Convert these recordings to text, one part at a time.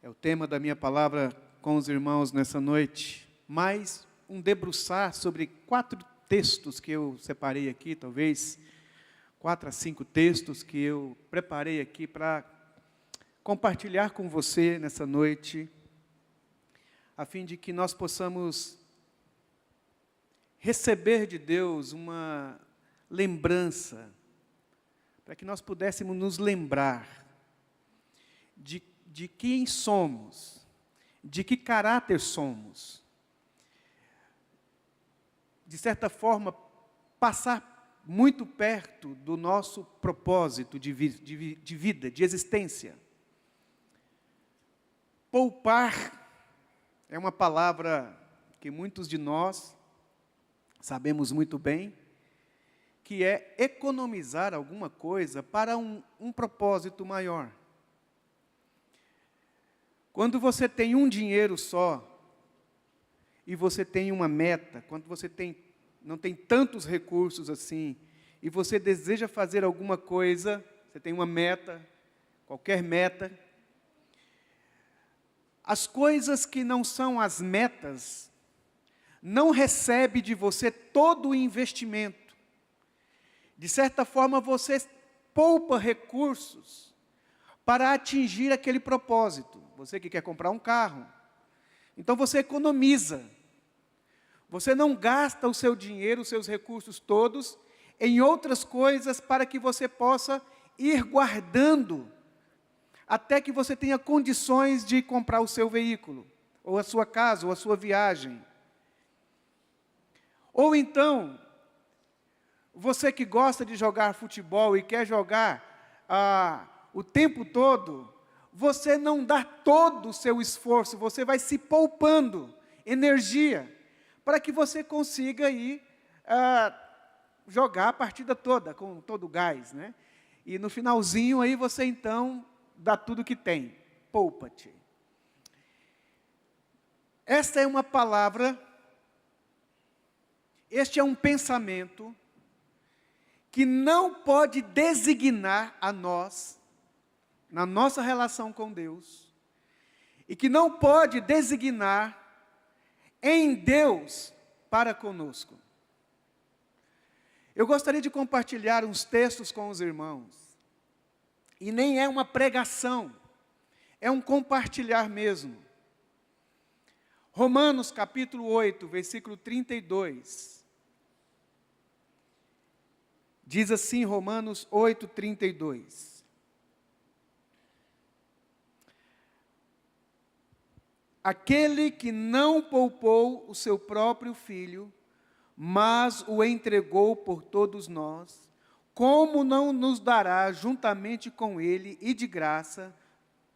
É o tema da minha palavra com os irmãos nessa noite. Mais um debruçar sobre 4 textos que eu separei aqui, talvez 4 a 5 textos que eu preparei aqui para compartilhar com você nessa noite, a fim de que nós possamos receber de Deus uma lembrança, para que nós pudéssemos nos lembrar de quem somos, de que caráter somos. De certa forma, passar muito perto do nosso propósito de vida, de existência. Poupar é uma palavra que muitos de nós sabemos muito bem, que é economizar alguma coisa para um propósito maior. Quando você tem um dinheiro só, e você tem uma meta, quando você não tem tantos recursos assim, e você deseja fazer alguma coisa, você tem uma meta, qualquer meta, as coisas que não são as metas, não recebe de você todo o investimento. De certa forma, você poupa recursos para atingir aquele propósito. Você que quer comprar um carro, então você economiza. Você não gasta o seu dinheiro, os seus recursos todos, em outras coisas para que você possa ir guardando, até que você tenha condições de comprar o seu veículo, ou a sua casa, ou a sua viagem. Ou então, você que gosta de jogar futebol e quer jogar o tempo todo, você não dá todo o seu esforço, você vai se poupando energia, para que você consiga ir jogar a partida toda, com todo o gás, né? E no finalzinho aí você então dá tudo que tem, poupa-te. Esta é uma palavra, este é um pensamento, que não pode designar a nós, na nossa relação com Deus, e que não pode designar em Deus para conosco. Eu gostaria de compartilhar uns textos com os irmãos, e nem é uma pregação, é um compartilhar mesmo. Romanos capítulo 8, versículo 32. Diz assim, Romanos 8, 32. Aquele que não poupou o seu próprio filho, mas o entregou por todos nós, como não nos dará juntamente com ele e de graça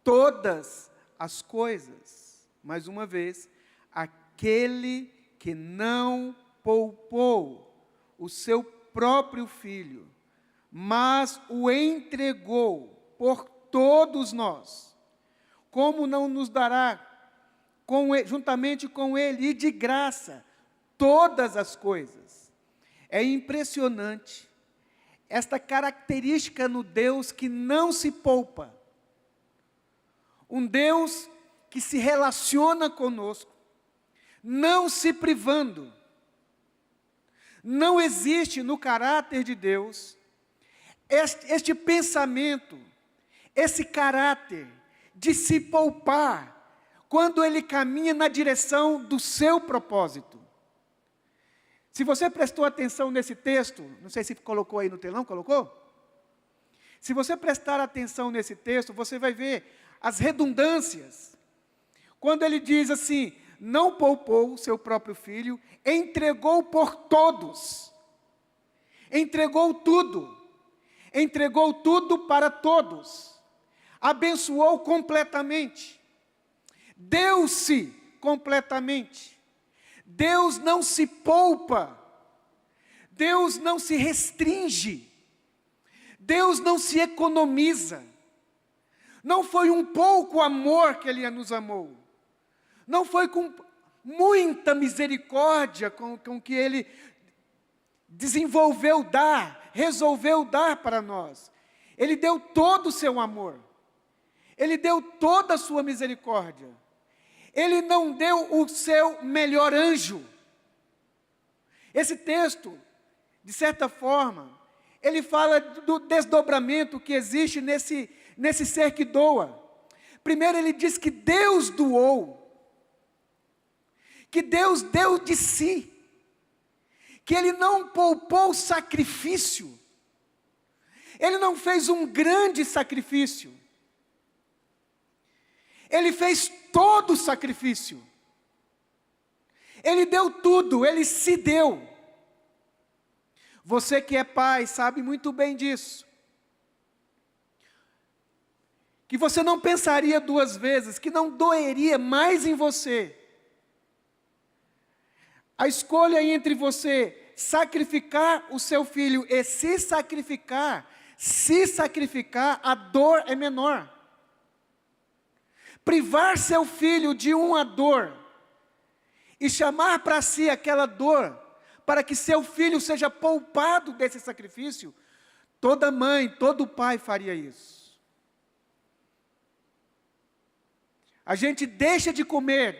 todas as coisas? Mais uma vez, aquele que não poupou o seu próprio filho, mas o entregou por todos nós, como não nos dará juntamente com ele e de graça todas as coisas? É impressionante esta característica no Deus que não se poupa, um Deus que se relaciona conosco, não se privando. Não existe no caráter de Deus este pensamento, esse caráter de se poupar, quando Ele caminha na direção do seu propósito. Se você prestou atenção nesse texto, não sei se colocou aí no telão, colocou? Se você prestar atenção nesse texto, você vai ver as redundâncias. Quando ele diz assim, não poupou o seu próprio filho, entregou por todos. Entregou tudo para todos. Abençoou completamente. Deu-se completamente. Deus não se poupa. Deus não se restringe. Deus não se economiza. Não foi um pouco amor que Ele nos amou. Não foi com muita misericórdia com que Ele resolveu dar para nós. Ele deu todo o seu amor. Ele deu toda a sua misericórdia. Ele não deu o seu melhor anjo. Esse texto, de certa forma, ele fala do desdobramento que existe nesse ser que doa. Primeiro ele diz que Deus doou, que Deus deu de si, que Ele não poupou sacrifício, Ele não fez um grande sacrifício, Ele fez todo o sacrifício, Ele deu tudo, Ele se deu. Você que é pai sabe muito bem disso, que você não pensaria duas vezes, que não doeria mais em você a escolha entre você sacrificar o seu filho e se sacrificar, a dor é menor. Privar seu filho de uma dor e chamar para si aquela dor, para que seu filho seja poupado desse sacrifício, toda mãe, todo pai faria isso. A gente deixa de comer,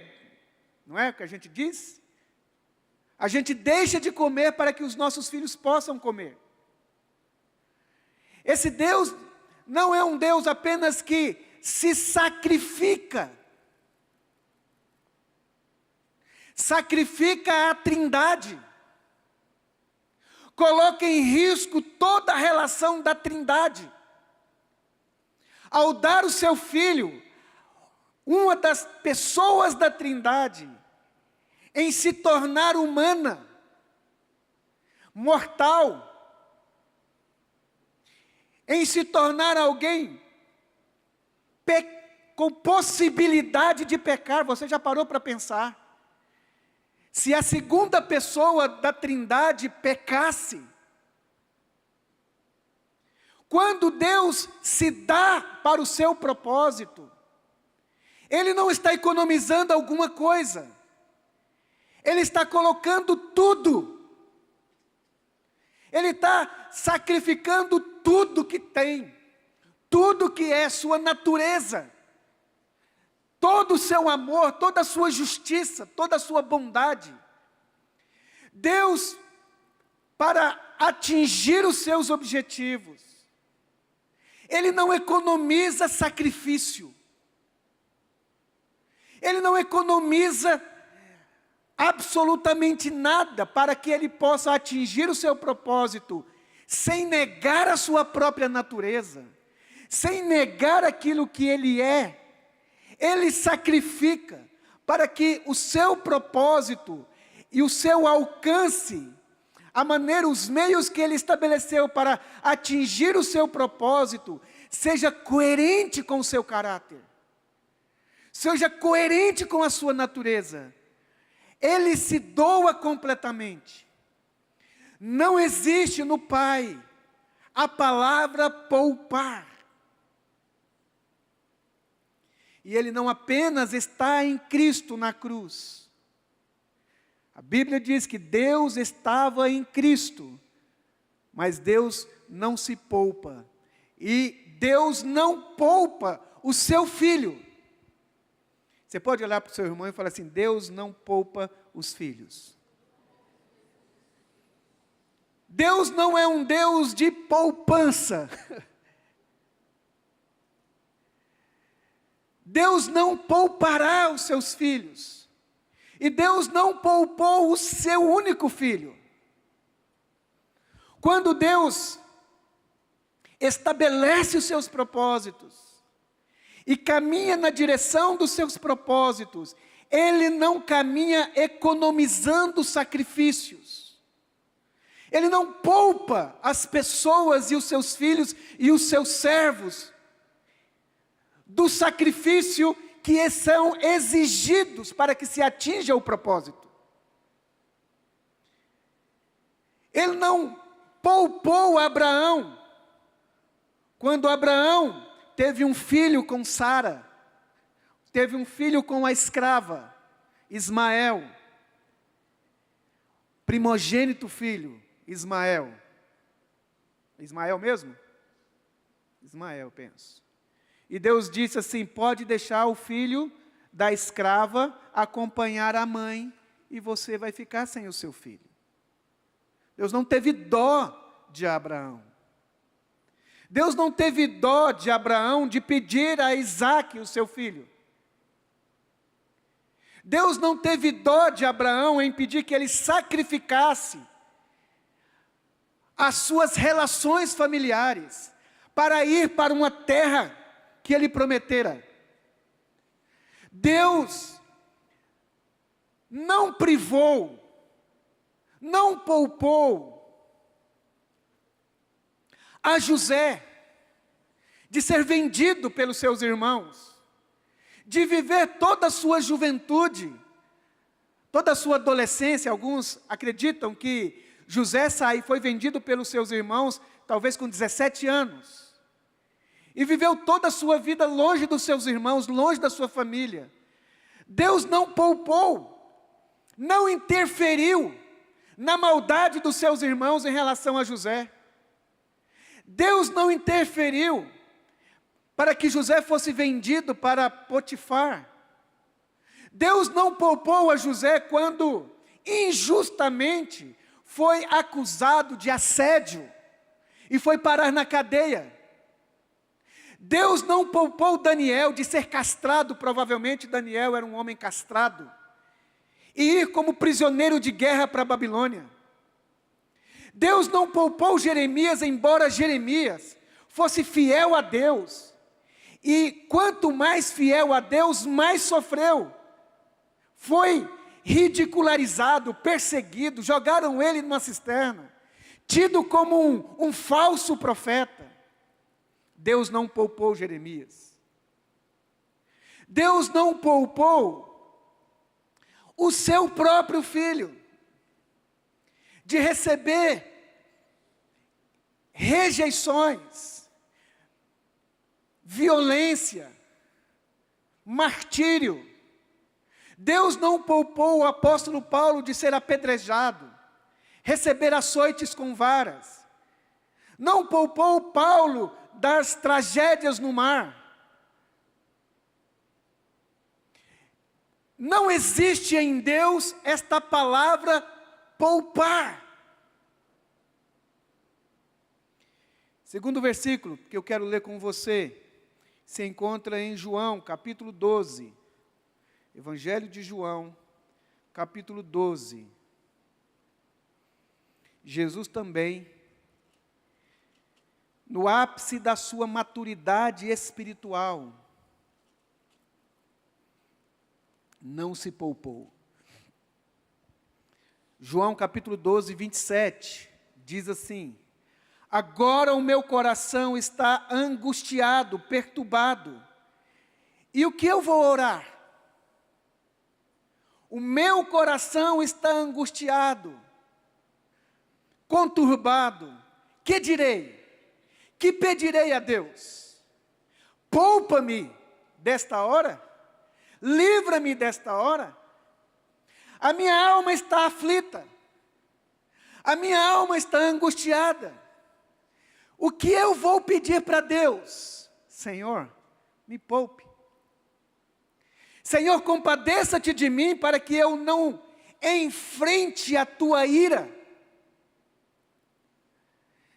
não é o que a gente diz? A gente deixa de comer para que os nossos filhos possam comer. Esse Deus não é um Deus apenas que se sacrifica. Sacrifica a Trindade. Coloca em risco toda a relação da Trindade. Ao dar o seu filho, uma das pessoas da Trindade, em se tornar humana, mortal, em se tornar alguém com possibilidade de pecar. Você já parou para pensar? Se a segunda pessoa da Trindade pecasse, quando Deus se dá para o seu propósito, Ele não está economizando alguma coisa, Ele está colocando tudo, Ele está sacrificando tudo que tem, tudo que é sua natureza, todo o seu amor, toda a sua justiça, toda a sua bondade. Deus, para atingir os seus objetivos, Ele não economiza sacrifício, Ele não economiza absolutamente nada para que Ele possa atingir o seu propósito, sem negar a sua própria natureza, sem negar aquilo que Ele é. Ele sacrifica para que o seu propósito e o seu alcance, a maneira, os meios que Ele estabeleceu para atingir o seu propósito, seja coerente com o seu caráter, seja coerente com a sua natureza. Ele se doa completamente. Não existe no Pai a palavra poupar. E Ele não apenas está em Cristo na cruz. A Bíblia diz que Deus estava em Cristo, mas Deus não se poupa. E Deus não poupa o seu Filho. Você pode olhar para o seu irmão e falar assim: Deus não poupa os filhos. Deus não é um Deus de poupança. Deus não poupará os seus filhos. E Deus não poupou o seu único filho. Quando Deus estabelece os seus propósitos e caminha na direção dos seus propósitos, Ele não caminha economizando sacrifícios. Ele não poupa as pessoas e os seus filhos e os seus servos do sacrifício que são exigidos para que se atinja o propósito. Ele não poupou Abraão quando Abraão teve um filho com Sara, teve um filho com a escrava Ismael, primogênito filho Ismael. Ismael mesmo? Ismael, penso. E Deus disse assim: pode deixar o filho da escrava acompanhar a mãe, e você vai ficar sem o seu filho. Deus não teve dó de Abraão. Deus não teve dó de Abraão de pedir a Isaque o seu filho. Deus não teve dó de Abraão em pedir que ele sacrificasse as suas relações familiares para ir para uma terra que ele prometera. Deus não privou, não poupou a José de ser vendido pelos seus irmãos, de viver toda a sua juventude, toda a sua adolescência. Alguns acreditam que José foi vendido pelos seus irmãos, talvez com 17 anos, e viveu toda a sua vida longe dos seus irmãos, longe da sua família. Deus não poupou, não interferiu na maldade dos seus irmãos em relação a José. Deus não interferiu para que José fosse vendido para Potifar. Deus não poupou a José quando injustamente foi acusado de assédio e foi parar na cadeia. Deus não poupou Daniel de ser castrado, provavelmente Daniel era um homem castrado, e ir como prisioneiro de guerra para a Babilônia. Deus não poupou Jeremias, embora Jeremias fosse fiel a Deus. E quanto mais fiel a Deus, mais sofreu. Foi ridicularizado, perseguido, jogaram ele numa cisterna, tido como um falso profeta. Deus não poupou Jeremias. Deus não poupou o seu próprio filho de receber rejeições, violência, martírio. Deus não poupou o apóstolo Paulo de ser apedrejado, receber açoites com varas. Não poupou Paulo das tragédias no mar. Não existe em Deus esta palavra poupar. Segundo versículo que eu quero ler com você, se encontra em João, capítulo 12. Evangelho de João, capítulo 12. Jesus também, no ápice da sua maturidade espiritual, não se poupou. João capítulo 12, 27, diz assim: agora o meu coração está angustiado, perturbado, e o que eu vou orar? O meu coração está angustiado, conturbado, que direi? Que pedirei a Deus? Poupa-me desta hora? Livra-me desta hora? A minha alma está aflita, a minha alma está angustiada. O que eu vou pedir para Deus? Senhor, me poupe. Senhor, compadeça-te de mim para que eu não enfrente a tua ira.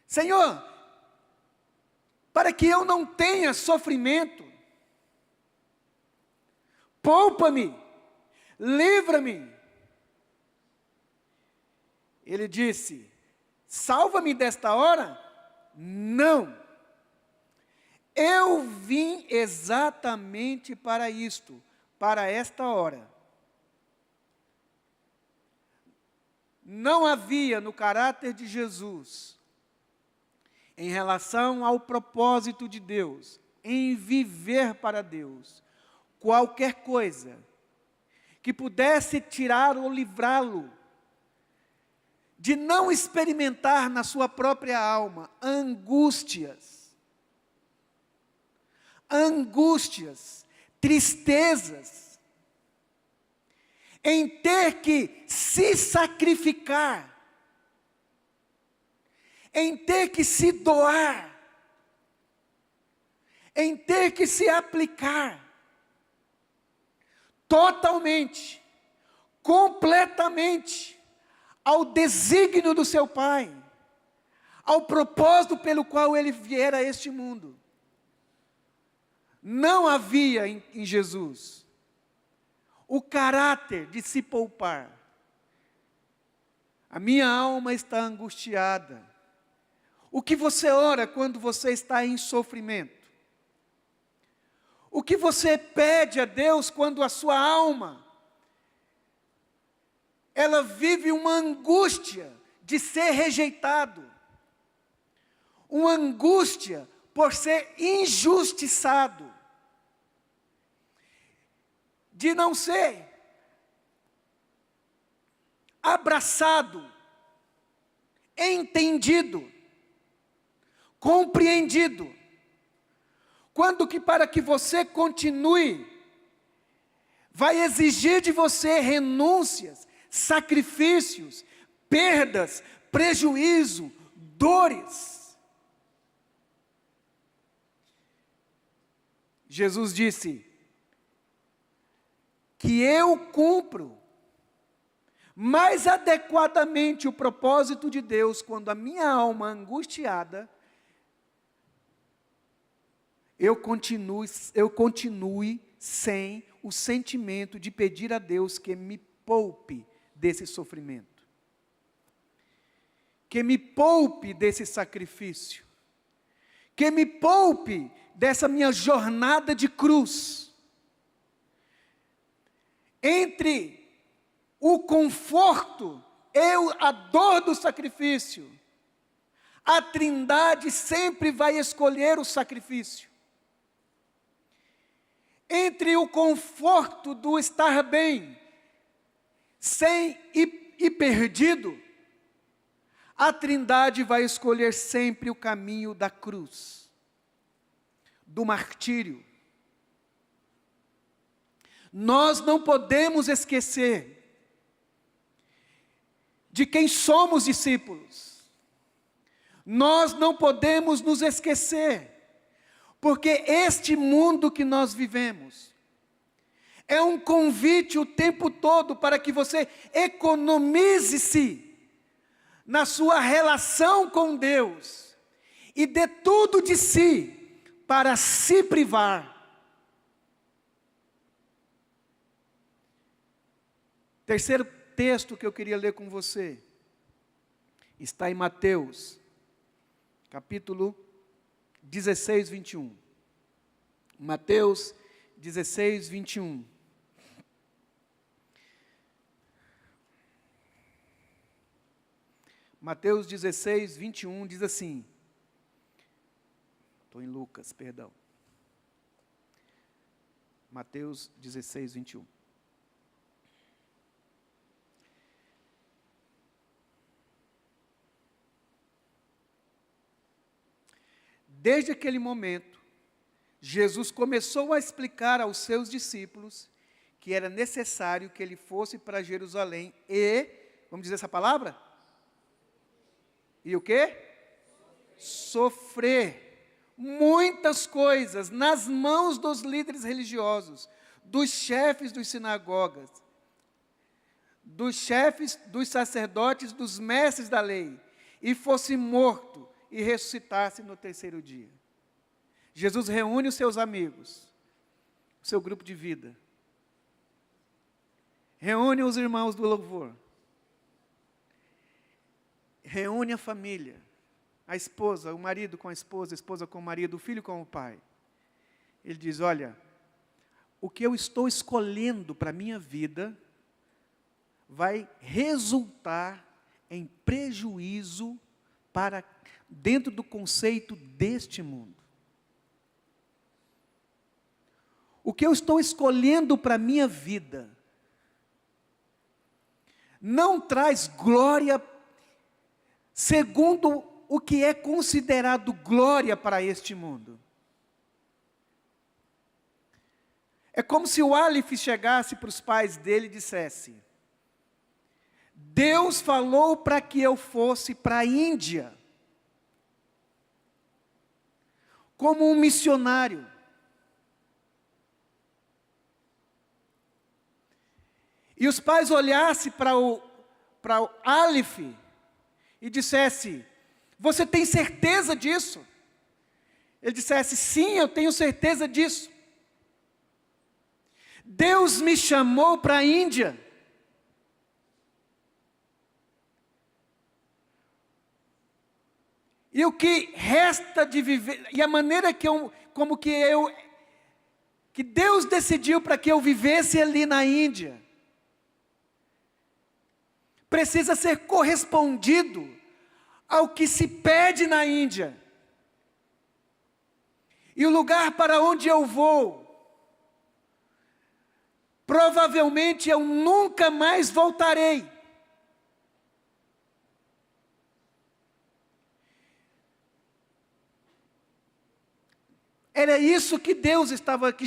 Senhor, para que eu não tenha sofrimento. Poupa-me, livra-me. Ele disse: salva-me desta hora? Não. Eu vim exatamente para isto, para esta hora. Não havia no caráter de Jesus, em relação ao propósito de Deus, em viver para Deus, qualquer coisa que pudesse tirar ou livrá-lo de não experimentar na sua própria alma angústias, tristezas, em ter que se sacrificar, em ter que se doar, em ter que se aplicar totalmente, completamente, ao desígnio do seu Pai, ao propósito pelo qual ele viera a este mundo. Não havia em Jesus o caráter de se poupar. A minha alma está angustiada. O que você ora quando você está em sofrimento? O que você pede a Deus quando a sua alma, ela vive uma angústia de ser rejeitado, uma angústia por ser injustiçado, de não ser abraçado, entendido, compreendido. Quando que para que você continue, vai exigir de você renúncias, sacrifícios, perdas, prejuízo, dores. Jesus disse que eu cumpro mais adequadamente o propósito de Deus quando a minha alma angustiada, eu continue sem o sentimento de pedir a Deus que me poupe desse sofrimento, que me poupe desse sacrifício, que me poupe dessa minha jornada de cruz. Entre o conforto e a dor do sacrifício, a Trindade sempre vai escolher o sacrifício. Entre o conforto do estar bem, sem e perdido, a Trindade vai escolher sempre o caminho da cruz, do martírio. Nós não podemos esquecer de quem somos discípulos. Nós não podemos nos esquecer, porque este mundo que nós vivemos é um convite o tempo todo para que você economize-se na sua relação com Deus e dê tudo de si para se privar. Terceiro texto que eu queria ler com você está em Mateus, capítulo 16, 21. Mateus 16, 21. Mateus 16, 21 diz assim. Estou em Lucas, perdão. Mateus 16, 21. Desde aquele momento, Jesus começou a explicar aos seus discípulos que era necessário que ele fosse para Jerusalém e, vamos dizer essa palavra? E o quê? Sofrer muitas coisas nas mãos dos líderes religiosos, dos chefes dos sinagogas, dos chefes dos sacerdotes, dos mestres da lei, e fosse morto e ressuscitasse no terceiro dia. Jesus reúne os seus amigos, o seu grupo de vida, reúne os irmãos do louvor, reúne a família, a esposa, o marido com a esposa com o marido, o filho com o pai. Ele diz, olha, o que eu estou escolhendo para a minha vida vai resultar em prejuízo para dentro do conceito deste mundo. O que eu estou escolhendo para a minha vida não traz glória segundo o que é considerado glória para este mundo. É como se o Aleph chegasse para os pais dele e dissesse, Deus falou para que eu fosse para a Índia. como um missionário. E os pais olhassem para o Aleph e dissessem: você tem certeza disso? Ele dissesse: sim, eu tenho certeza disso. Deus me chamou para a Índia. E o que resta de viver, e a maneira que Deus decidiu para que eu vivesse ali na Índia, precisa ser correspondido ao que se pede na Índia. E o lugar para onde eu vou, provavelmente eu nunca mais voltarei. Era isso que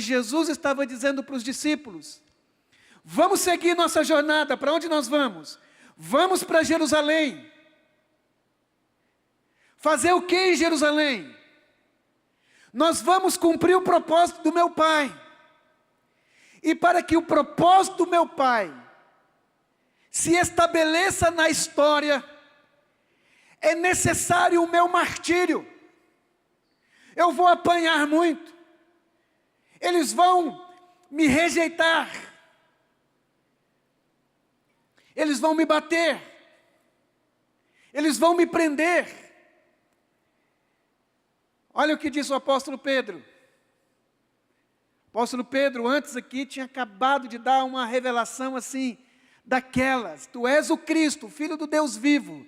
Jesus estava dizendo para os discípulos. Vamos seguir nossa jornada. Para onde nós vamos? Vamos para Jerusalém. Fazer o que em Jerusalém? Nós vamos cumprir o propósito do meu Pai. E para que o propósito do meu Pai se estabeleça na história, é necessário o meu martírio. Eu vou apanhar muito. Eles vão me rejeitar. Eles vão me bater. Eles vão me prender. Olha o que diz o apóstolo Pedro. O apóstolo Pedro, antes aqui, tinha acabado de dar uma revelação assim, daquelas: tu és o Cristo, o Filho do Deus vivo.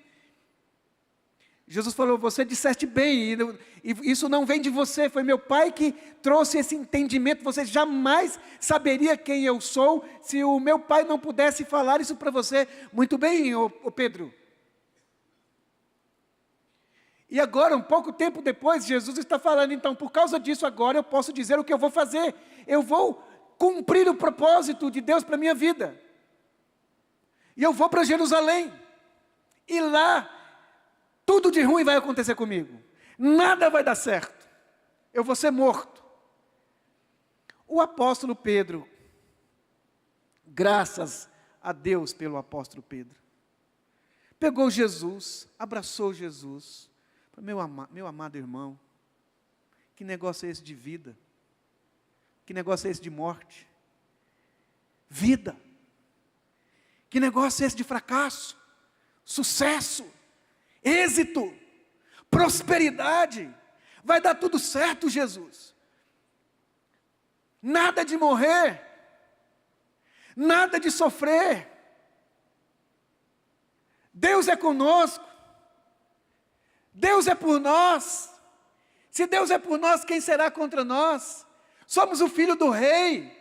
Jesus falou: você disseste bem, e isso não vem de você, foi meu Pai que trouxe esse entendimento. Você jamais saberia quem eu sou, se o meu Pai não pudesse falar isso para você. Muito bem, ô Pedro. E agora, um pouco tempo depois, Jesus está falando: então, por causa disso, agora eu posso dizer o que eu vou fazer. Eu vou cumprir o propósito de Deus para a minha vida. E eu vou para Jerusalém. E lá, tudo de ruim vai acontecer comigo. Nada vai dar certo. Eu vou ser morto. O apóstolo Pedro, graças a Deus pelo apóstolo Pedro, pegou Jesus, abraçou Jesus. Meu amado irmão, que negócio é esse de vida? Que negócio é esse de morte? Vida. Que negócio é esse de fracasso? Sucesso? Êxito? Prosperidade? Vai dar tudo certo, Jesus. Nada de morrer. Nada de sofrer. Deus é conosco. Deus é por nós. Se Deus é por nós, quem será contra nós? Somos o filho do rei.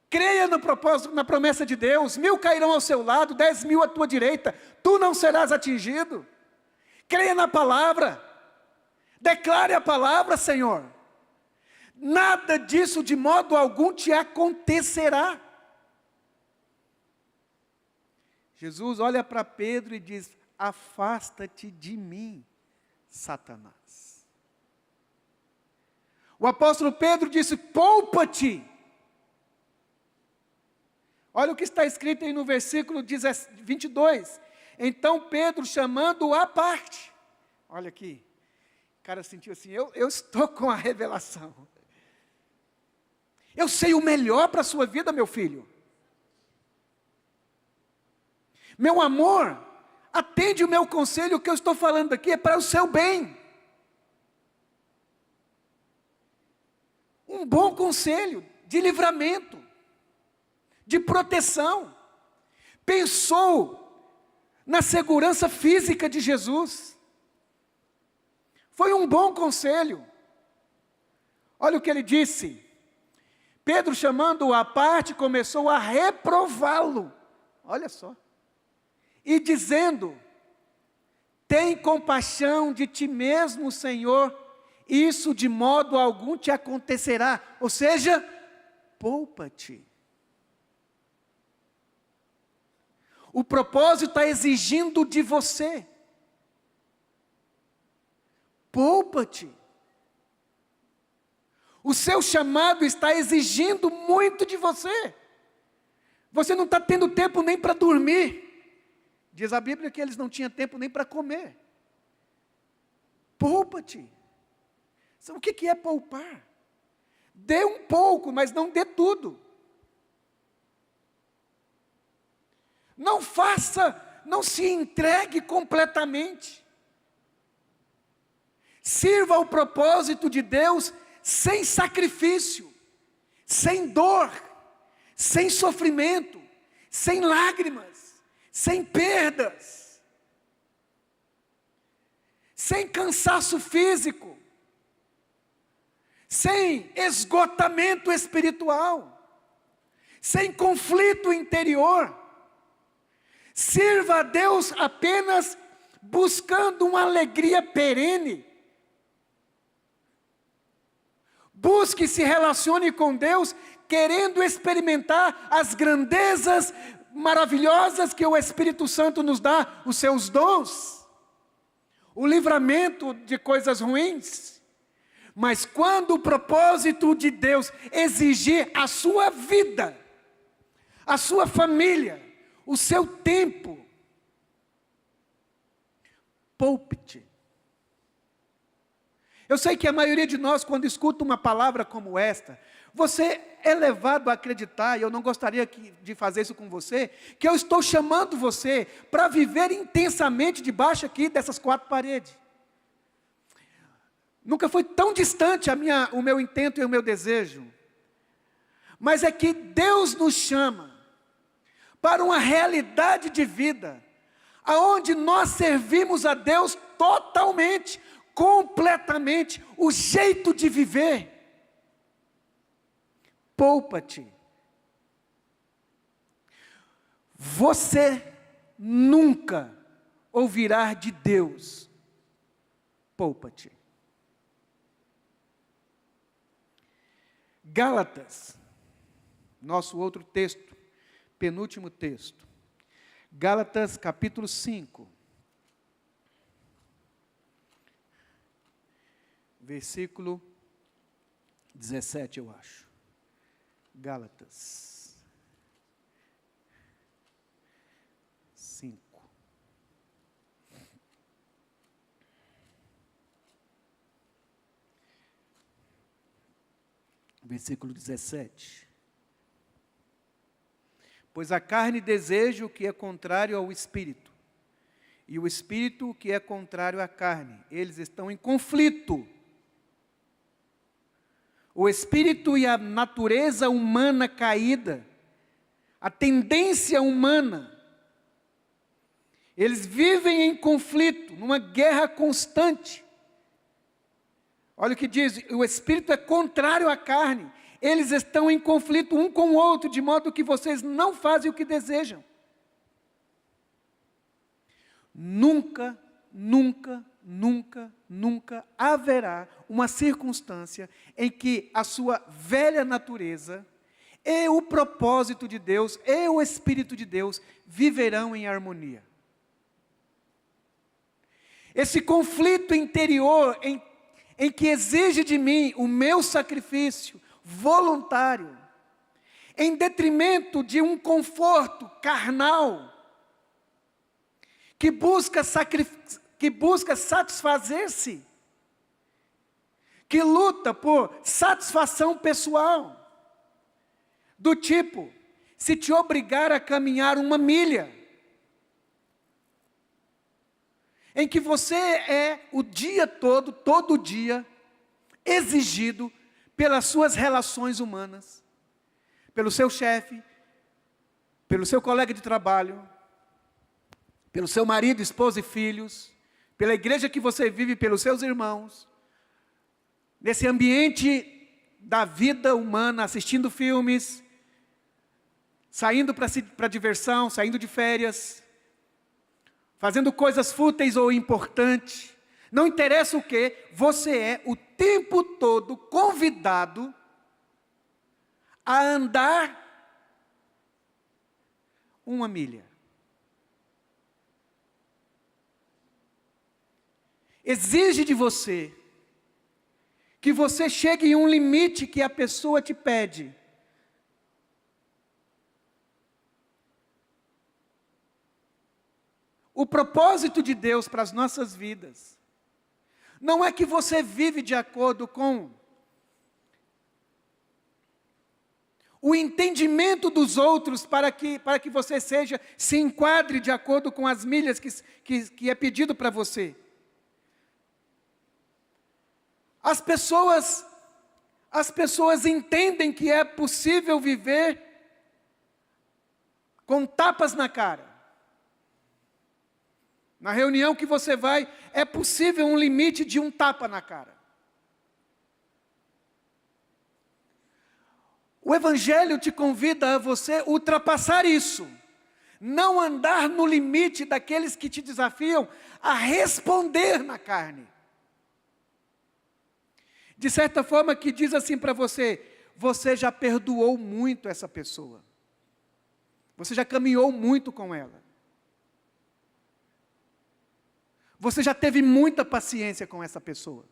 Creia no propósito, na promessa de Deus. 1000 cairão ao seu lado, 10.000 à tua direita. Tu não serás atingido. Creia na palavra. Declare a palavra, Senhor. Nada disso de modo algum te acontecerá. Jesus olha para Pedro e diz: afasta-te de mim, Satanás. O apóstolo Pedro disse: poupa-te. Olha o que está escrito aí no versículo 22. Então Pedro, chamando-o à parte. Olha aqui. O cara sentiu assim: eu estou com a revelação. Eu sei o melhor para a sua vida, meu filho. Meu amor, atende o meu conselho. O que eu estou falando aqui é para o seu bem. Um bom conselho de livramento, de proteção. Pensou na segurança física de Jesus. Foi um bom conselho. Olha o que ele disse. Pedro, chamando-o à parte, começou a reprová-lo. Olha só. E dizendo: tem compaixão de ti mesmo, Senhor, isso de modo algum te acontecerá. Ou seja, poupa-te. O propósito está exigindo de você. Poupa-te. O seu chamado está exigindo muito de você. Você não está tendo tempo nem para dormir. Diz a Bíblia que eles não tinham tempo nem para comer. Poupa-te. O que é poupar? Dê um pouco, mas não dê tudo. Não faça, não se entregue completamente. Sirva ao propósito de Deus sem sacrifício, sem dor, sem sofrimento, sem lágrimas, sem perdas, sem cansaço físico, sem esgotamento espiritual, sem conflito interior. Sirva a Deus apenas buscando uma alegria perene. Busque se relacione com Deus, querendo experimentar as grandezas maravilhosas que o Espírito Santo nos dá, os seus dons, o livramento de coisas ruins. Mas quando o propósito de Deus exigir a sua vida, a sua família, o seu tempo, poupe-te. Eu sei que a maioria de nós, quando escuta uma palavra como esta, você é levado a acreditar, e eu não gostaria de fazer isso com você, que eu estou chamando você para viver intensamente debaixo aqui dessas quatro paredes. Nunca foi tão distante o meu intento e o meu desejo. Mas é que Deus nos chama para uma realidade de vida, aonde nós servimos a Deus totalmente, completamente, o jeito de viver. Poupa-te. Você nunca ouvirá de Deus. Poupa-te. Gálatas, nosso outro texto, penúltimo texto. Gálatas capítulo 5. Versículo 17, eu acho. Gálatas 5. Versículo 17. Pois a carne deseja o que é contrário ao espírito, e o espírito o que é contrário à carne. Eles estão em conflito. O espírito e a natureza humana caída, a tendência humana, eles vivem em conflito, numa guerra constante. Olha o que diz, o espírito é contrário à carne. Eles estão em conflito um com o outro, de modo que vocês não fazem o que desejam. Nunca, nunca, nunca, nunca haverá uma circunstância em que a sua velha natureza e o propósito de Deus e o Espírito de Deus viverão em harmonia. Esse conflito interior em que exige de mim o meu sacrifício voluntário, em detrimento de um conforto carnal, que busca satisfazer-se, que luta por satisfação pessoal, do tipo, se te obrigar a caminhar 1 milha, em que você é o dia todo dia, exigido pelas suas relações humanas, pelo seu chefe, pelo seu colega de trabalho, pelo seu marido, esposa e filhos, pela igreja que você vive, pelos seus irmãos, nesse ambiente da vida humana, assistindo filmes, saindo para diversão, saindo de férias, fazendo coisas fúteis ou importantes, não interessa o que, você é o tempo todo convidado a andar 1 milha. Exige de você que você chegue em um limite que a pessoa te pede. O propósito de Deus para as nossas vidas não é que você vive de acordo com o entendimento dos outros para que você se enquadre de acordo com as milhas que é pedido para você. As pessoas entendem que é possível viver com tapas na cara. Na reunião que você vai, é possível um limite de um tapa na cara. O Evangelho te convida a você ultrapassar isso. Não andar no limite daqueles que te desafiam a responder na carne. De certa forma que diz assim para você, você já perdoou muito essa pessoa. Você já caminhou muito com ela. Você já teve muita paciência com essa pessoa.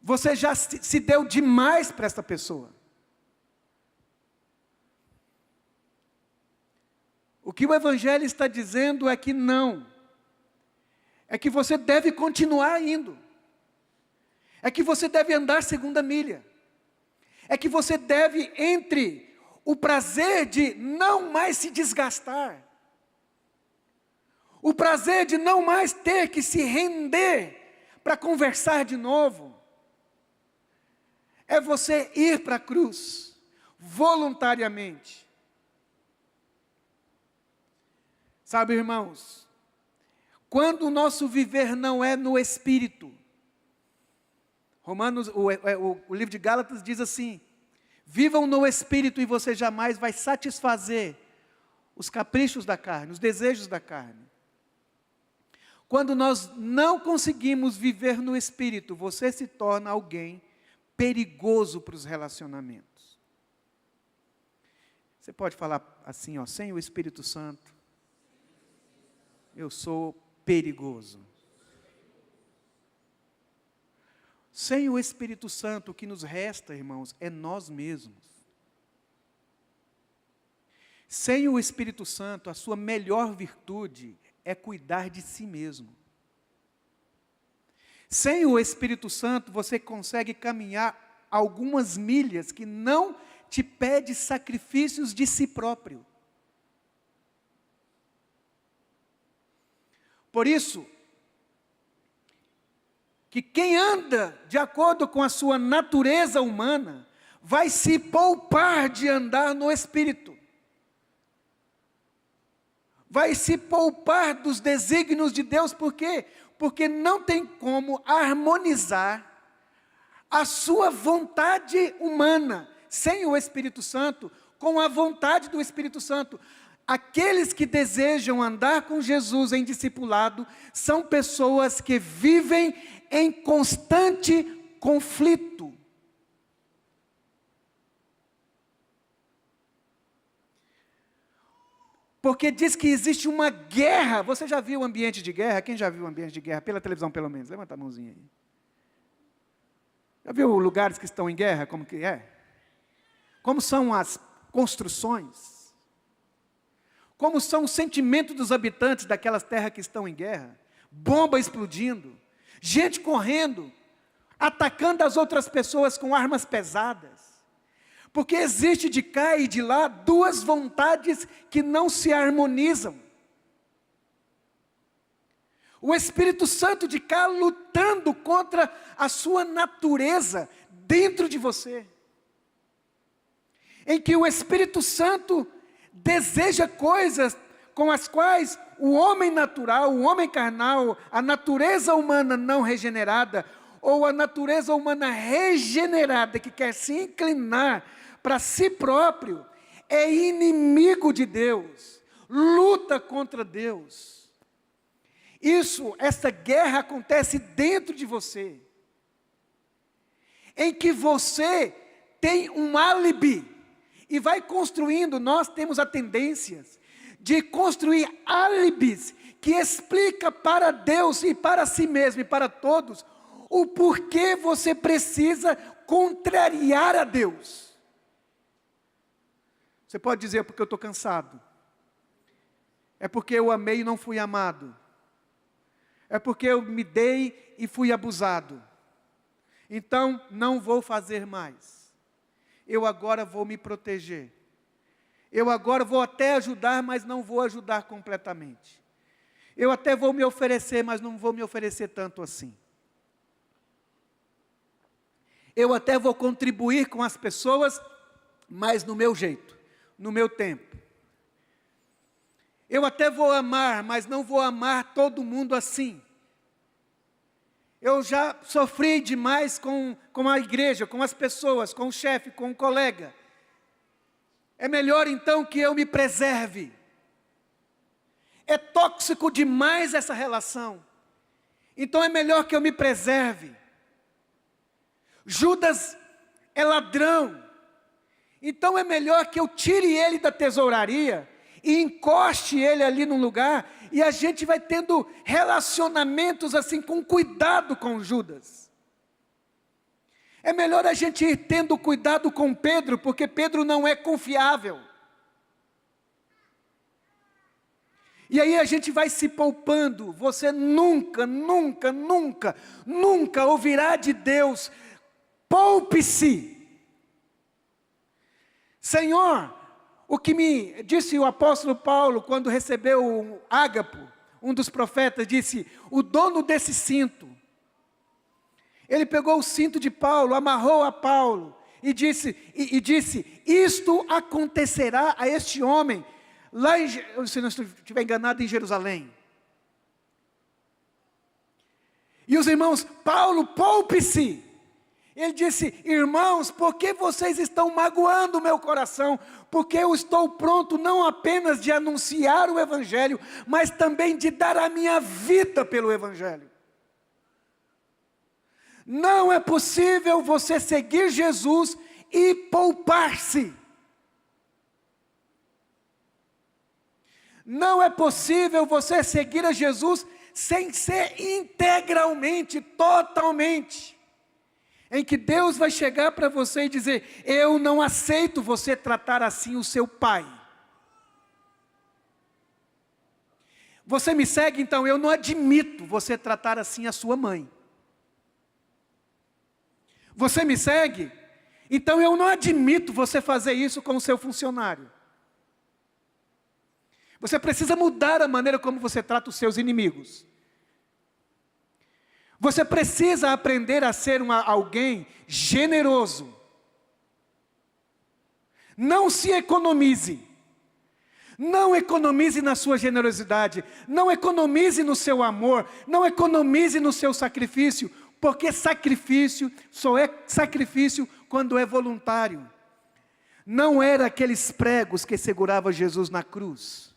Você já se deu demais para essa pessoa. O que o Evangelho está dizendo é que não. É que você deve continuar indo. É que você deve andar segunda milha. É que você deve, entre o prazer de não mais se desgastar, o prazer de não mais ter que se render para conversar de novo, é você ir para a cruz, voluntariamente. Sabe, irmãos, quando o nosso viver não é no Espírito, o livro de Gálatas diz assim, vivam no Espírito e você jamais vai satisfazer os caprichos da carne, os desejos da carne. Quando nós não conseguimos viver no Espírito, você se torna alguém perigoso para os relacionamentos. Você pode falar assim, ó, sem o Espírito Santo, eu sou perigoso. Sem o Espírito Santo, o que nos resta, irmãos, é nós mesmos. Sem o Espírito Santo, a sua melhor virtude é cuidar de si mesmo. Sem o Espírito Santo, você consegue caminhar algumas milhas que não te pede sacrifícios de si próprio. Por isso, que quem anda de acordo com a sua natureza humana, vai se poupar de andar no Espírito. Vai se poupar dos desígnios de Deus, por quê? Porque não tem como harmonizar a sua vontade humana, sem o Espírito Santo, com a vontade do Espírito Santo. Aqueles que desejam andar com Jesus em discipulado, são pessoas que vivem em constante conflito. Porque diz que existe uma guerra. Você já viu o ambiente de guerra? Quem já viu o ambiente de guerra? Pela televisão, pelo menos. Levanta a mãozinha aí. Já viu lugares que estão em guerra? Como que é? Como são as construções? Como são os sentimentos dos habitantes daquelas terras que estão em guerra? Bomba explodindo. Gente correndo. Atacando as outras pessoas com armas pesadas. Porque existe de cá e de lá duas vontades que não se harmonizam. O Espírito Santo de cá lutando contra a sua natureza dentro de você. Em que o Espírito Santo deseja coisas com as quais o homem natural, o homem carnal, a natureza humana não regenerada, ou a natureza humana regenerada que quer se inclinar para si próprio, é inimigo de Deus, luta contra Deus. Essa guerra acontece dentro de você, em que você tem um álibi, e vai construindo, nós temos a tendência de construir álibis, que explica para Deus e para si mesmo e para todos o porquê você precisa contrariar a Deus. Você pode dizer, porque eu estou cansado. É porque eu amei e não fui amado. É porque eu me dei e fui abusado. Então, não vou fazer mais. Eu agora vou me proteger. Eu agora vou até ajudar, mas não vou ajudar completamente. Eu até vou me oferecer, mas não vou me oferecer tanto assim. Eu até vou contribuir com as pessoas, mas no meu jeito, no meu tempo. Eu até vou amar, mas não vou amar todo mundo assim. Eu já sofri demais com a igreja, com as pessoas, com o chefe, com o colega. É melhor então que eu me preserve. É tóxico demais essa relação. Então é melhor que eu me preserve. Judas é ladrão. Então é melhor que eu tire ele da tesouraria e encoste ele ali num lugar, e a gente vai tendo relacionamentos assim, com cuidado com Judas. É melhor a gente ir tendo cuidado com Pedro, porque Pedro não é confiável. E aí a gente vai se poupando. Você nunca, nunca, nunca, nunca ouvirá de Deus: poupe-se. Senhor, o que me disse o apóstolo Paulo, quando recebeu Ágapo, um dos profetas, disse: o dono desse cinto. Ele pegou o cinto de Paulo, amarrou a Paulo, e disse, isto acontecerá a este homem, lá se não estiver enganado, em Jerusalém. E os irmãos: Paulo, poupe-se. Ele disse: irmãos, por que vocês estão magoando o meu coração? Porque eu estou pronto não apenas de anunciar o Evangelho, mas também de dar a minha vida pelo Evangelho. Não é possível você seguir Jesus e poupar-se. Não é possível você seguir a Jesus sem ser integralmente, totalmente. Em que Deus vai chegar para você e dizer: eu não aceito você tratar assim o seu pai. Você me segue, então eu não admito você tratar assim a sua mãe. Você me segue, então eu não admito você fazer isso com o seu funcionário. Você precisa mudar a maneira como você trata os seus inimigos. Você precisa aprender a ser alguém generoso. Não se economize. Não economize na sua generosidade. Não economize no seu amor. Não economize no seu sacrifício. Porque sacrifício só é sacrifício quando é voluntário. Não era aqueles pregos que seguravam Jesus na cruz.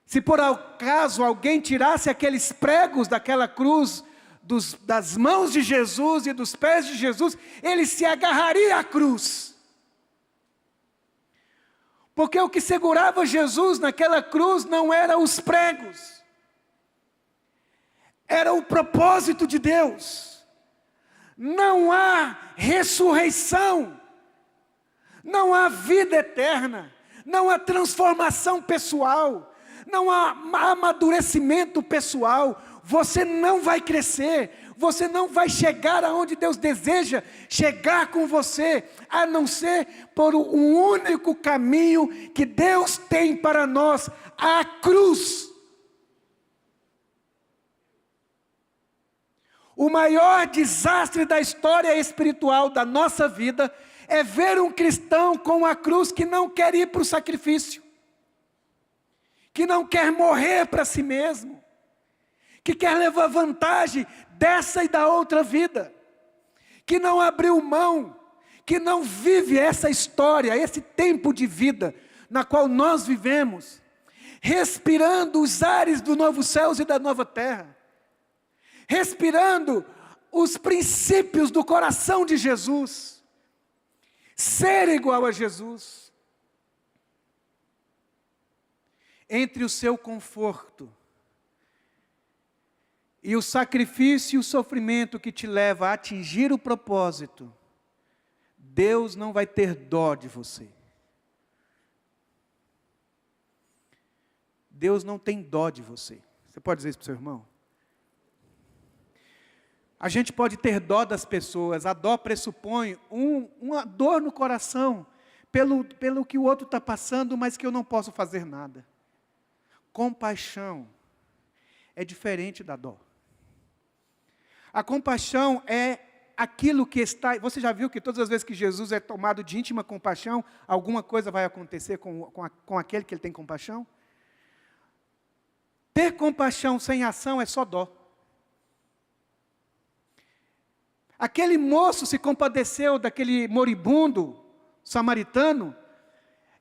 Se por acaso alguém tirasse aqueles pregos daquela cruz, das mãos de Jesus e dos pés de Jesus, ele se agarraria à cruz. Porque o que segurava Jesus naquela cruz não eram os pregos. Era o propósito de Deus. Não há ressurreição. Não há vida eterna. Não há transformação pessoal. Não há amadurecimento pessoal. Você não vai crescer. Você não vai chegar aonde Deus deseja chegar com você, a não ser por um único caminho que Deus tem para nós: a cruz. O maior desastre da história espiritual da nossa vida é ver um cristão com a cruz que não quer ir para o sacrifício, que não quer morrer para si mesmo, que quer levar vantagem dessa e da outra vida, que não abriu mão, que não vive essa história, esse tempo de vida na qual nós vivemos, respirando os ares do novo céus e da nova terra, respirando os princípios do coração de Jesus, ser igual a Jesus. entre o seu conforto e o sacrifício e o sofrimento que te leva a atingir o propósito, Deus não vai ter dó de você. Deus não tem dó de você. Você pode dizer isso para o seu irmão? A gente pode ter dó das pessoas, a dó pressupõe uma dor no coração, pelo que o outro está passando, mas que eu não posso fazer nada. Compaixão é diferente da dó. A compaixão é aquilo que está... Você já viu que todas as vezes que Jesus é tomado de íntima compaixão, alguma coisa vai acontecer com aquele que ele tem compaixão? Ter compaixão sem ação é só dó. Aquele moço se compadeceu daquele moribundo samaritano,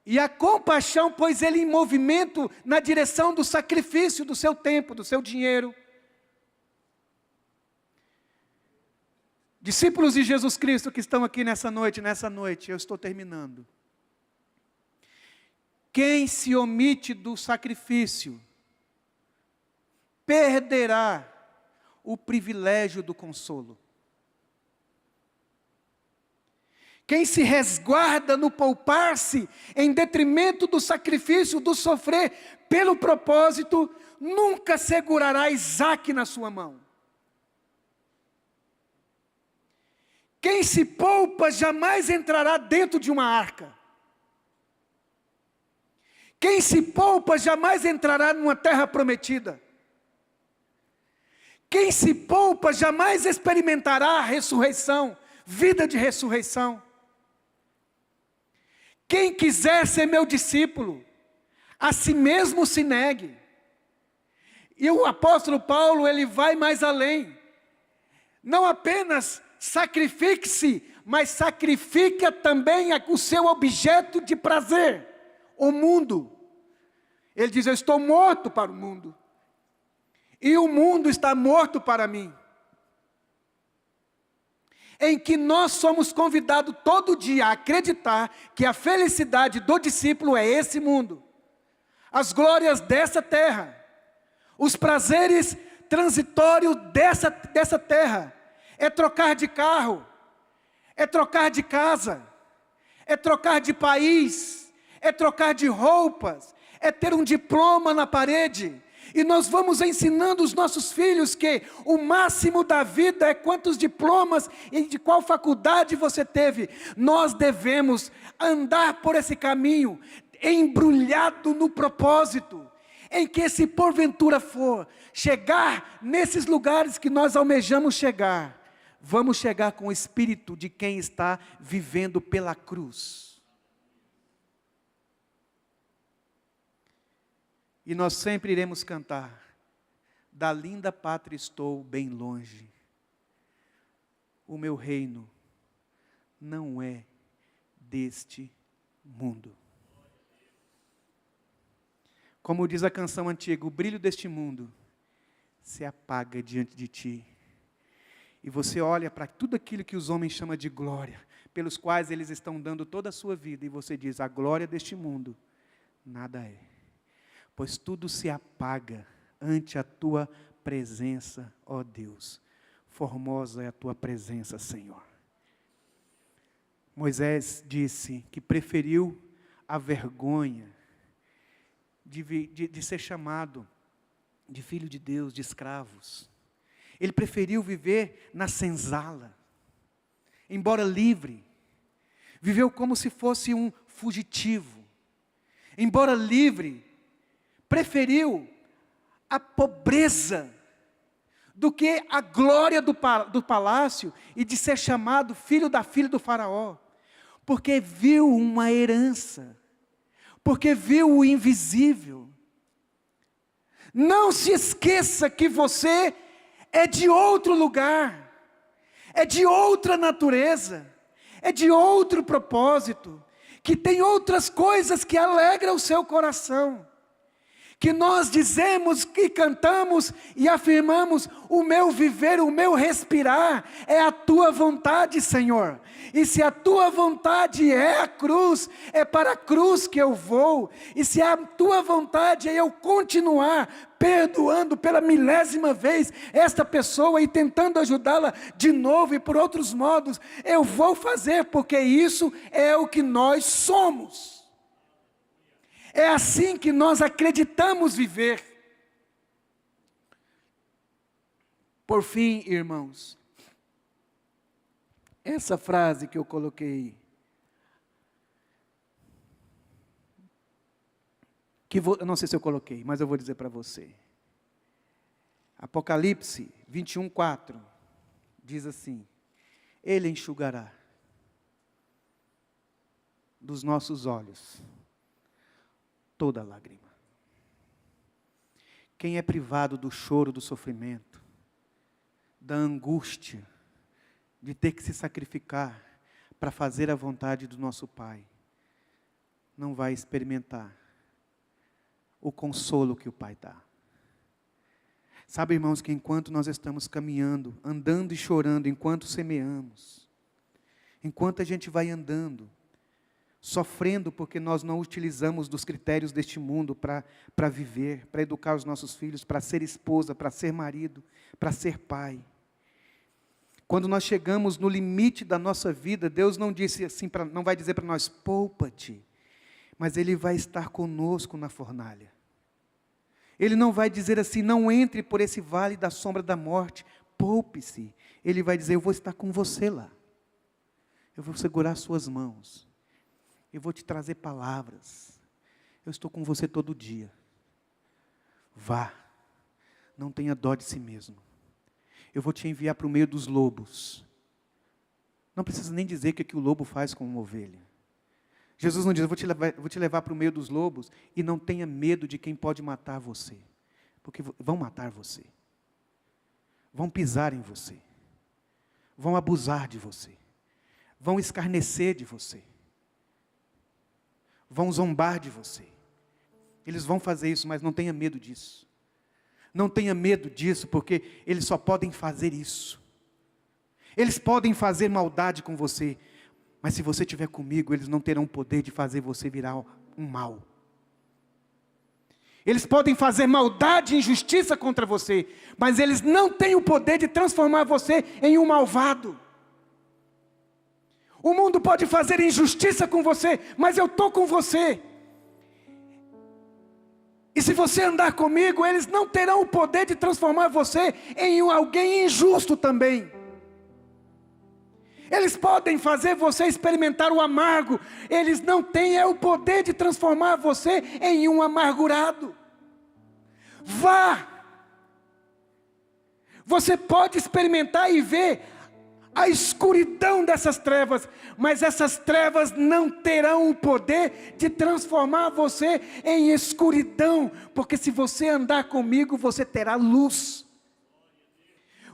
e a compaixão pôs ele em movimento na direção do sacrifício do seu tempo, do seu dinheiro. Discípulos de Jesus Cristo que estão aqui nessa noite, eu estou terminando. Quem se omite do sacrifício, perderá o privilégio do consolo. Quem se resguarda no poupar-se, em detrimento do sacrifício, do sofrer, pelo propósito, nunca segurará Isaque na sua mão. Quem se poupa jamais entrará dentro de uma arca. Quem se poupa jamais entrará numa terra prometida. Quem se poupa jamais experimentará a ressurreição, vida de ressurreição. Quem quiser ser meu discípulo, a si mesmo se negue. E o apóstolo Paulo, ele vai mais além. Não apenas sacrifique-se, mas sacrifica também o seu objeto de prazer, o mundo. Ele diz, eu estou morto para o mundo. E o mundo está morto para mim. Em que nós somos convidados todo dia a acreditar que a felicidade do discípulo é esse mundo. As glórias dessa terra. Os prazeres transitórios dessa terra. É trocar de carro. É trocar de casa. É trocar de país. É trocar de roupas. É ter um diploma na parede. E nós vamos ensinando os nossos filhos que o máximo da vida é quantos diplomas e de qual faculdade você teve. Nós devemos andar por esse caminho, embrulhado no propósito, em que se porventura for chegar nesses lugares que nós almejamos chegar, vamos chegar com o espírito de quem está vivendo pela cruz. E nós sempre iremos cantar, da linda pátria estou bem longe, o meu reino não é deste mundo. Como diz a canção antiga, o brilho deste mundo se apaga diante de ti. E você olha para tudo aquilo que os homens chamam de glória, pelos quais eles estão dando toda a sua vida, e você diz, a glória deste mundo nada é. Pois tudo se apaga ante a tua presença, ó Deus. Formosa é a tua presença, Senhor. Moisés disse que preferiu a vergonha de ser chamado de filho de Deus, de escravos. Ele preferiu viver na senzala, embora livre. Viveu como se fosse um fugitivo. Embora livre, preferiu a pobreza do que a glória do palácio e de ser chamado filho da filha do faraó. Porque viu uma herança, porque viu o invisível. Não se esqueça que você é de outro lugar, é de outra natureza, é de outro propósito, que tem outras coisas que alegram o seu coração. que nós dizemos, que cantamos e afirmamos: o meu viver, o meu respirar é a tua vontade, Senhor. E se a tua vontade é a cruz, é para a cruz que eu vou. E se a tua vontade é eu continuar perdoando pela milésima vez esta pessoa e tentando ajudá-la de novo e por outros modos, eu vou fazer, porque isso é o que nós somos. É assim que nós acreditamos viver. Por fim, irmãos, essa frase que eu coloquei, eu não sei se eu coloquei, mas eu vou dizer para você. Apocalipse 21:4 diz assim: Ele enxugará dos nossos olhos toda lágrima. Quem é privado do choro, do sofrimento, da angústia, de ter que se sacrificar para fazer a vontade do nosso Pai, não vai experimentar o consolo que o Pai dá. Sabe, irmãos, que enquanto nós estamos caminhando, andando e chorando, enquanto semeamos, enquanto a gente vai andando, sofrendo porque nós não utilizamos dos critérios deste mundo para viver, para educar os nossos filhos, para ser esposa, para ser marido, para ser pai. Quando nós chegamos no limite da nossa vida, Deus não disse assim, não vai dizer para nós: poupa-te, mas Ele vai estar conosco na fornalha. Ele não vai dizer assim: não entre por esse vale da sombra da morte, poupe-se. Ele vai dizer: eu vou estar com você lá. Eu vou segurar suas mãos. Eu vou te trazer palavras. Eu estou com você todo dia. Vá. Não tenha dó de si mesmo. Eu vou te enviar para o meio dos lobos. Não precisa nem dizer o que o lobo faz com uma ovelha. Jesus não diz: eu vou te levar para o meio dos lobos e não tenha medo de quem pode matar você. Porque vão matar você. Vão pisar em você. Vão abusar de você. Vão escarnecer de você. Vão zombar de você. Eles vão fazer isso, mas não tenha medo disso. Não tenha medo disso, porque eles só podem fazer isso. Eles podem fazer maldade com você, mas se você estiver comigo, eles não terão o poder de fazer você virar um mal. Eles podem fazer maldade e injustiça contra você, mas eles não têm o poder de transformar você em um malvado. O mundo pode fazer injustiça com você, mas eu estou com você. E se você andar comigo, eles não terão o poder de transformar você em alguém injusto também. Eles podem fazer você experimentar o amargo, eles não têm o poder de transformar você em um amargurado. Vá! Você pode experimentar e ver a escuridão dessas trevas, mas essas trevas não terão o poder de transformar você em escuridão, porque se você andar comigo, você terá luz.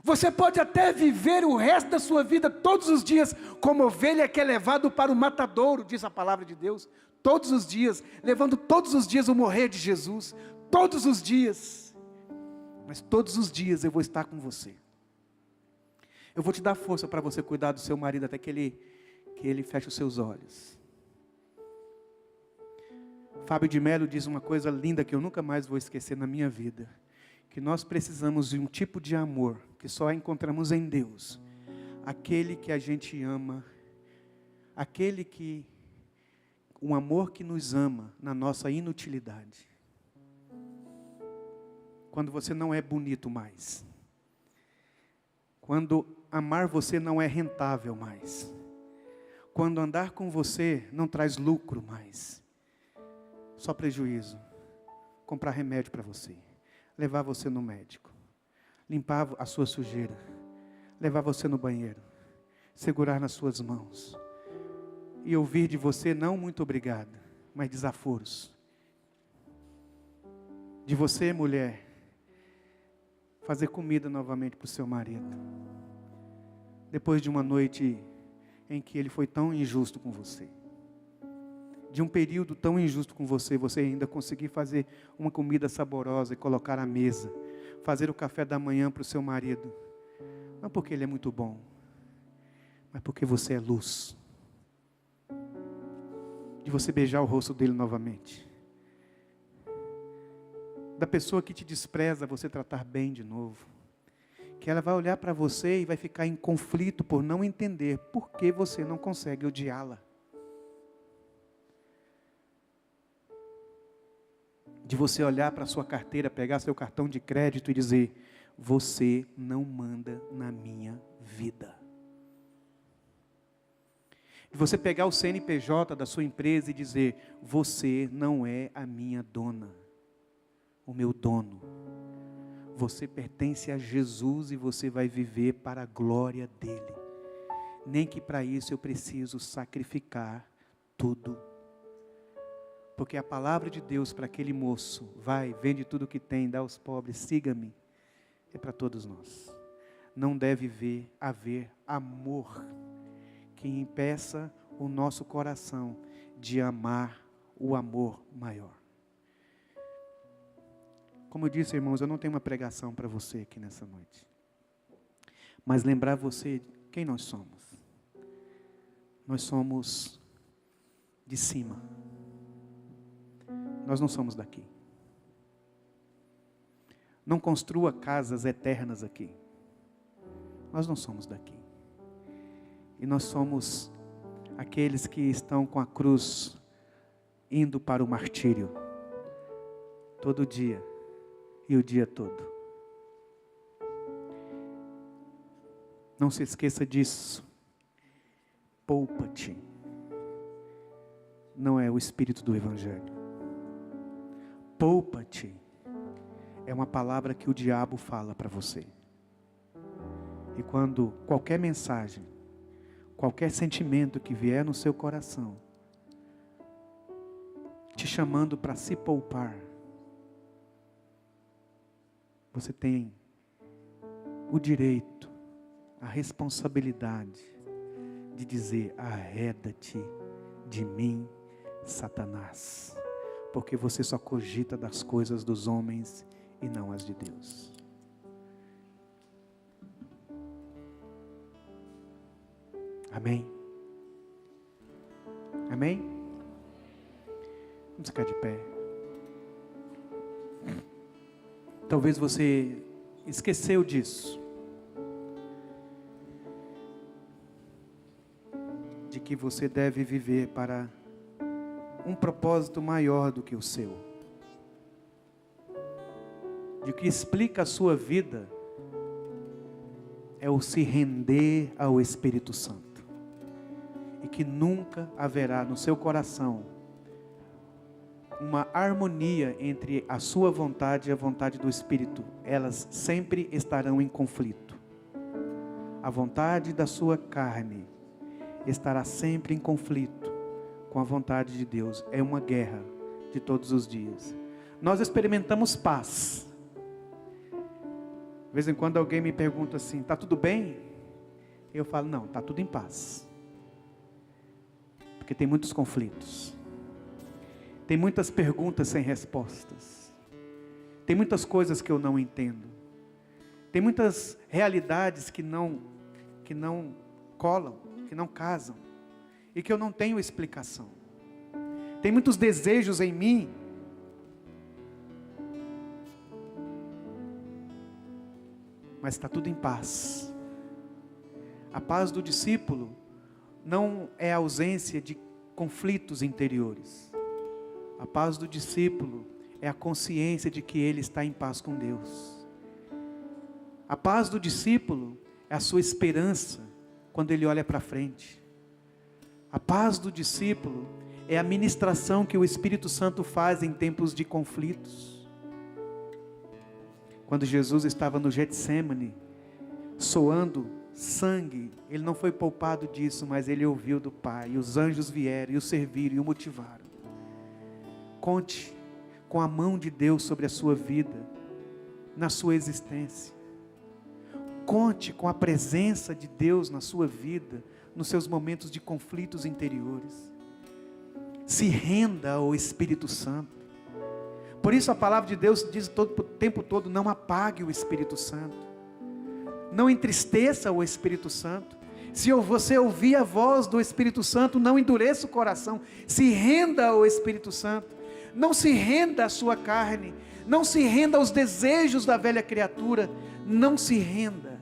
Você pode até viver o resto da sua vida, todos os dias, como ovelha que é levado para o matadouro, diz a palavra de Deus, todos os dias, levando todos os dias o morrer de Jesus, todos os dias, mas todos os dias eu vou estar com você. Eu vou te dar força para você cuidar do seu marido até que ele feche os seus olhos. Fábio de Mello diz uma coisa linda que eu nunca mais vou esquecer na minha vida. Que nós precisamos de um tipo de amor que só encontramos em Deus. Aquele que a gente ama. Um amor que nos ama na nossa inutilidade. Quando você não é bonito mais. Quando amar você não é rentável mais. Quando andar com você não traz lucro mais. Só prejuízo. Comprar remédio para você. Levar você no médico. Limpar a sua sujeira. Levar você no banheiro. Segurar nas suas mãos. E ouvir de você não muito obrigada, mas desaforos. De você, mulher, fazer comida novamente para o seu marido. Depois de uma noite em que ele foi tão injusto com você. de um período tão injusto com você, você ainda conseguir fazer uma comida saborosa e colocar à mesa, fazer o café da manhã para o seu marido, não porque ele é muito bom, mas porque você é luz, de você beijar o rosto dele novamente, da pessoa que te despreza, você tratar bem de novo, que ela vai olhar para você e vai ficar em conflito por não entender por que você não consegue odiá-la. De você olhar para a sua carteira, pegar seu cartão de crédito e dizer: você não manda na minha vida. De você pegar o CNPJ da sua empresa e dizer: você não é a minha dona, o meu dono. Você pertence a Jesus e você vai viver para a glória dele. Nem que para isso eu preciso sacrificar tudo. Porque a palavra de Deus para aquele moço: vai, vende tudo o que tem, dá aos pobres, siga-me, é para todos nós. Não deve haver amor que impeça o nosso coração de amar o amor maior. Como eu disse, irmãos, eu não tenho uma pregação para você aqui nessa noite, mas lembrar você quem nós somos. Nós somos de cima. Nós não somos daqui. Não construa casas eternas aqui. Nós não somos daqui. E nós somos aqueles que estão com a cruz indo para o martírio todo dia e o dia todo. Não se esqueça disso. Poupa-te. Não é o espírito do Evangelho. Poupa-te é uma palavra que o diabo fala para você. E quando qualquer mensagem, qualquer sentimento que vier no seu coração, te chamando para se poupar, você tem o direito, a responsabilidade de dizer: arreda-te de mim, Satanás, porque você só cogita das coisas dos homens e não as de Deus. Amém? Amém? Vamos ficar de pé. Talvez você esqueceu disso, de que você deve viver para um propósito maior do que o seu, de que explica a sua vida é o se render ao Espírito Santo, e que nunca haverá no seu coração uma harmonia entre a sua vontade e a vontade do Espírito. Elas sempre estarão em conflito. A vontade da sua carne estará sempre em conflito com a vontade de Deus. É uma guerra de todos os dias. Nós experimentamos paz. De vez em quando alguém me pergunta assim: está tudo bem? Eu falo: não, está tudo em paz. Porque tem muitos conflitos. Tem muitas perguntas sem respostas. Tem muitas coisas que eu não entendo. Tem muitas realidades que não colam, que não casam, e que eu não tenho explicação. Tem muitos desejos em mim, mas está tudo em paz. A paz do discípulo não é a ausência de conflitos interiores. A paz do discípulo é a consciência de que ele está em paz com Deus. A paz do discípulo é a sua esperança quando ele olha para frente. A paz do discípulo é a ministração que o Espírito Santo faz em tempos de conflitos. Quando Jesus estava no Getsêmani, soando sangue, ele não foi poupado disso, mas ele ouviu do Pai, e os anjos vieram, e o serviram, e o motivaram. Conte com a mão de Deus sobre a sua vida, na sua existência. Conte com a presença de Deus na sua vida, nos seus momentos de conflitos interiores. Se renda ao Espírito Santo. Por isso a palavra de Deus diz o tempo todo: não apague o Espírito Santo. Não entristeça o Espírito Santo. Se você ouvir a voz do Espírito Santo, não endureça o coração. Se renda ao Espírito Santo. Não se renda à sua carne. Não se renda aos desejos da velha criatura. Não se renda.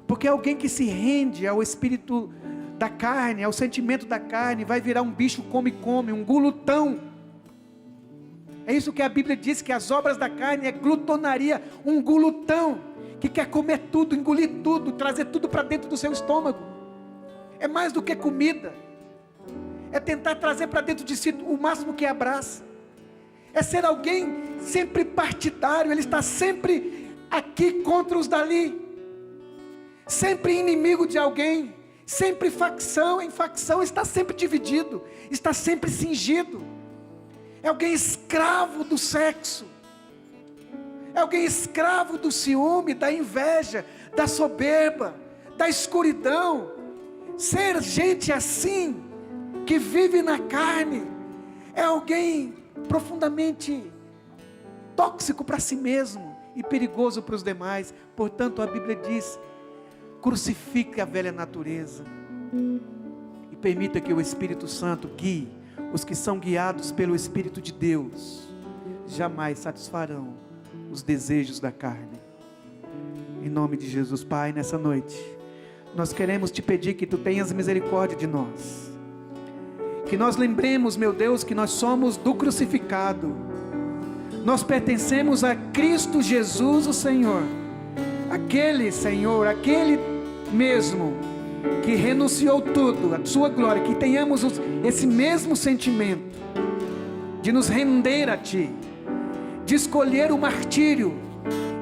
Porque alguém que se rende ao espírito da carne, ao sentimento da carne, vai virar um bicho come-come, um glutão. É isso que a Bíblia diz, que as obras da carne é glutonaria, um glutão, que quer comer tudo, engolir tudo, trazer tudo para dentro do seu estômago. É mais do que comida. É tentar trazer para dentro de si o máximo que abraça. É ser alguém sempre partidário, ele está sempre aqui contra os dali. Sempre inimigo de alguém, sempre facção em facção, está sempre dividido, está sempre cingido. É alguém escravo do sexo. É alguém escravo do ciúme, da inveja, da soberba, da escuridão. Ser gente assim, que vive na carne, é alguém profundamente tóxico para si mesmo e perigoso para os demais. Portanto, a Bíblia diz: crucifique a velha natureza e permita que o Espírito Santo guie. Os que são guiados pelo Espírito de Deus jamais satisfarão os desejos da carne. Em nome de Jesus, Pai, nessa noite nós queremos te pedir que tu tenhas misericórdia de nós, que nós lembremos, meu Deus, que nós somos do crucificado. Nós pertencemos a Cristo Jesus, o Senhor, aquele Senhor, aquele mesmo que renunciou tudo, a sua glória. Que tenhamos esse mesmo sentimento de nos render a Ti, de escolher o martírio,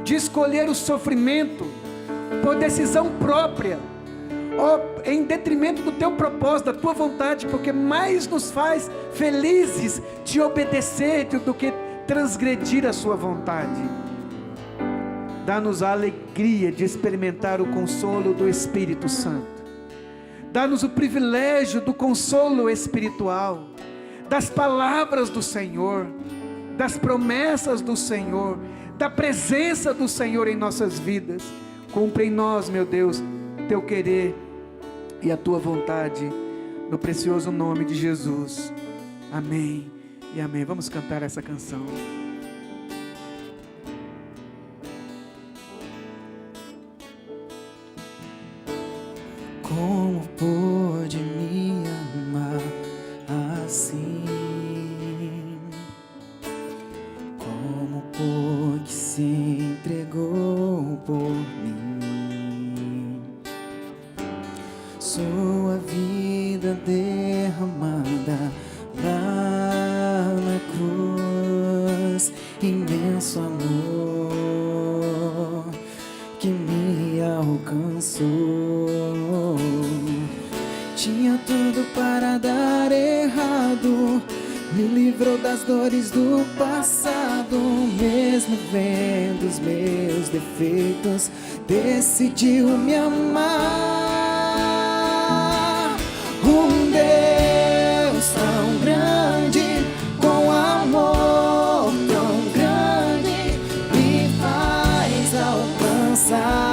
de escolher o sofrimento por decisão própria, em detrimento do Teu propósito, da Tua vontade, porque mais nos faz felizes de obedecer do que transgredir a Sua vontade. Dá-nos a alegria de experimentar o consolo do Espírito Santo. Dá-nos o privilégio do consolo espiritual, das palavras do Senhor, das promessas do Senhor, da presença do Senhor em nossas vidas. Cumpre em nós, meu Deus, Teu querer e a Tua vontade, no precioso nome de Jesus. Amém e amém. Vamos cantar essa canção. Como pôde me amar assim? Como pôde se entregou por mim? Sua vida derramada lá na cruz, imenso amor que me alcançou. Tinha tudo para dar errado, me livrou das dores do passado. Mesmo vendo os meus defeitos, decidiu me amar. Um Deus tão grande, com amor tão grande, me faz alcançar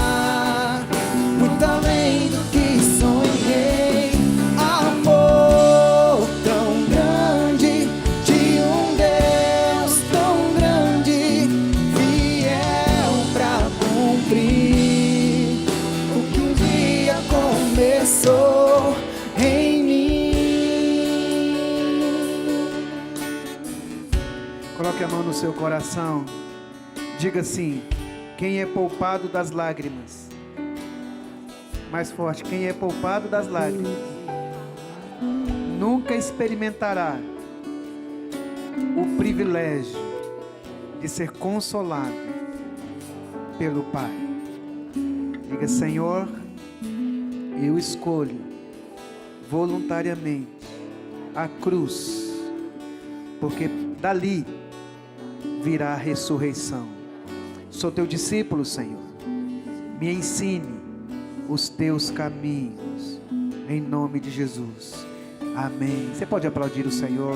muito além do que sonhei. Amor tão grande, de um Deus tão grande, fiel pra cumprir o que um dia começou em mim. Coloque a mão no seu coração. Diga assim: quem é poupado das lágrimas? Mais forte: quem é poupado das lágrimas nunca experimentará o privilégio de ser consolado pelo Pai. Diga: Senhor, eu escolho voluntariamente a cruz, porque dali virá a ressurreição. Sou teu discípulo, Senhor, me ensine os teus caminhos, em nome de Jesus. Amém. Você pode aplaudir o Senhor.